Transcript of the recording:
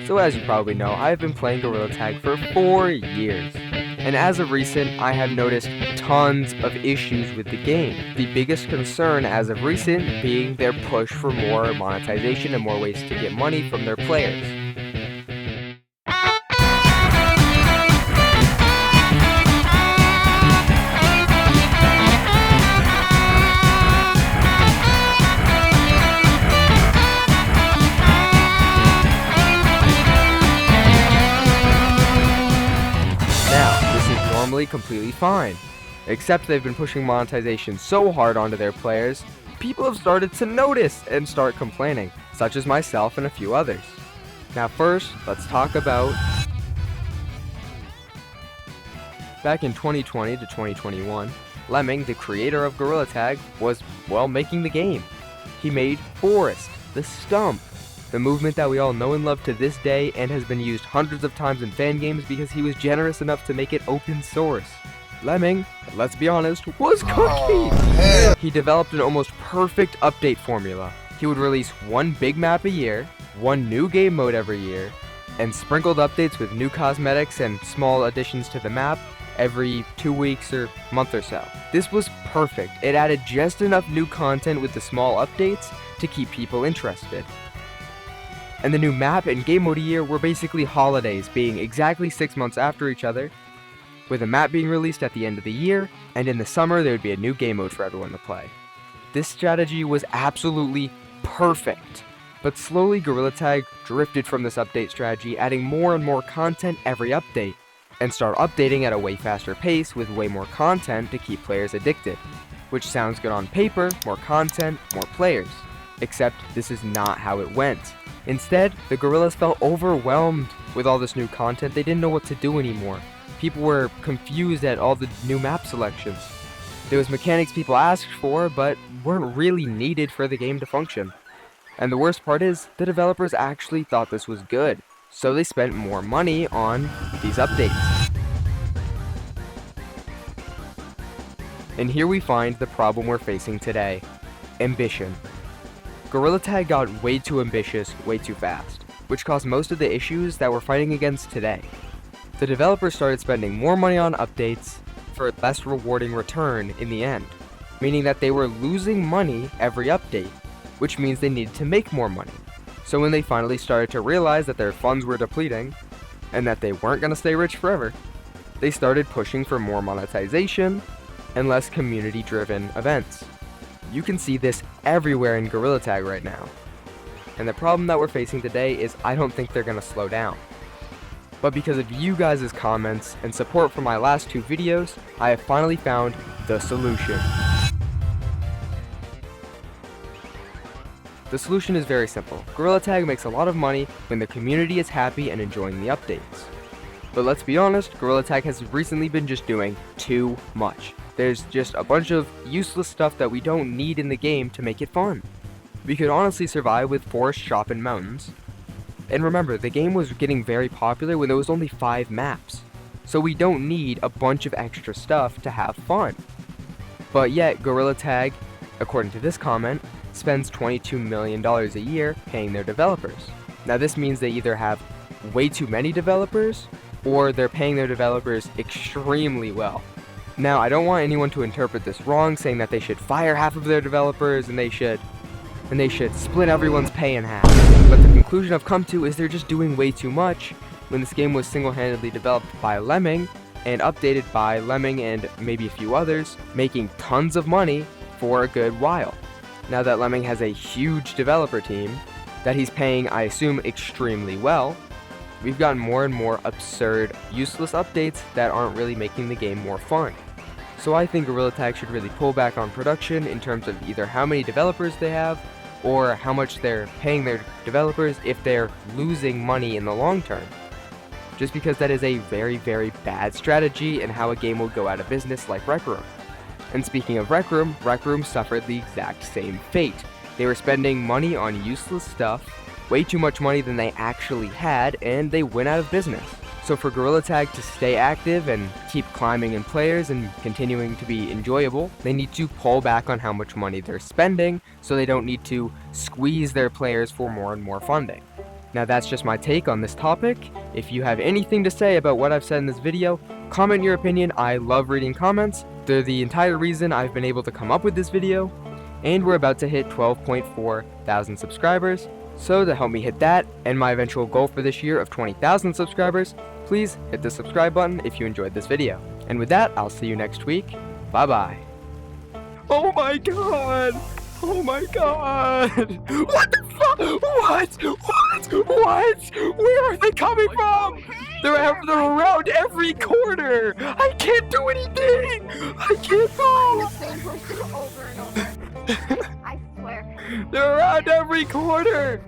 So as you probably know, I have been playing Gorilla Tag for 4 years. And as of recent, I have noticed tons of issues with the game. The biggest concern as of recent being their push for more monetization and more ways to get money from their players. Normally completely fine, except they've been pushing monetization so hard onto their players, people have started to notice and start complaining, such as myself and a few others. Now first, let's talk about back in 2020 to 2021, Lemming, the creator of Gorilla Tag, was, well, making the game. He made Forest, the Stump, the movement that we all know and love to this day and has been used hundreds of times in fan games because he was generous enough to make it open source. Lemming, let's be honest, was cooking! He developed an almost perfect update formula. He would release one big map a year, one new game mode every year, and sprinkled updates with new cosmetics and small additions to the map every 2 weeks or month or so. This was perfect. It added just enough new content with the small updates to keep people interested. And the new map and game mode a year were basically holidays, being exactly 6 months after each other, with a map being released at the end of the year, and in the summer there would be a new game mode for everyone to play. This strategy was absolutely perfect, but slowly Gorilla Tag drifted from this update strategy, adding more and more content every update, and start updating at a way faster pace with way more content to keep players addicted. Which sounds good on paper, more content, more players. Except this is not how it went. Instead, the Gorillas felt overwhelmed with all this new content. They didn't know what to do anymore. People were confused at all the new map selections. There was mechanics people asked for, but weren't really needed for the game to function. And the worst part is, the developers actually thought this was good, so they spent more money on these updates. And here we find the problem we're facing today: ambition. Gorilla Tag got way too ambitious way too fast, which caused most of the issues that we're fighting against today. The developers started spending more money on updates for a less rewarding return in the end, meaning that they were losing money every update, which means they needed to make more money. So when they finally started to realize that their funds were depleting, and that they weren't going to stay rich forever, they started pushing for more monetization and less community-driven events. You can see this everywhere in Gorilla Tag right now. And the problem that we're facing today is I don't think they're going to slow down. But because of you guys' comments and support for my last 2 videos, I have finally found the solution. The solution is very simple. Gorilla Tag makes a lot of money when the community is happy and enjoying the updates. But let's be honest, Gorilla Tag has recently been just doing too much. There's just a bunch of useless stuff that we don't need in the game to make it fun. We could honestly survive with Forest, Shop, and Mountains. And remember, the game was getting very popular when there was only 5 maps. So we don't need a bunch of extra stuff to have fun. But yet, Gorilla Tag, according to this comment, spends $22 million a year paying their developers. Now this means they either have way too many developers, or they're paying their developers extremely well. Now, I don't want anyone to interpret this wrong, saying that they should fire half of their developers and they should split everyone's pay in half. But the conclusion I've come to is they're just doing way too much when this game was single-handedly developed by Lemming and updated by Lemming and maybe a few others, making tons of money for a good while. Now that Lemming has a huge developer team that he's paying, I assume, extremely well, we've gotten more and more absurd, useless updates that aren't really making the game more fun. So I think Gorilla Tag should really pull back on production in terms of either how many developers they have, or how much they're paying their developers if they're losing money in the long term. Just because that is a very, very bad strategy and how a game will go out of business like Rec Room. And speaking of Rec Room suffered the exact same fate. They were spending money on useless stuff, way too much money than they actually had, and they went out of business. So for Gorilla Tag to stay active and keep climbing in players and continuing to be enjoyable, they need to pull back on how much money they're spending so they don't need to squeeze their players for more and more funding. Now that's just my take on this topic. If you have anything to say about what I've said in this video, comment your opinion. I love reading comments. They're the entire reason I've been able to come up with this video. And we're about to hit 12.4 thousand subscribers. So to help me hit that and my eventual goal for this year of 20,000 subscribers, please hit the subscribe button if you enjoyed this video. And with that, I'll see you next week. Bye bye. Oh my god! Oh my god! What the fuck? What? Where are they coming from? They're around every corner! I can't do anything! I can't The move! same person over and over. I swear. They're around every corner!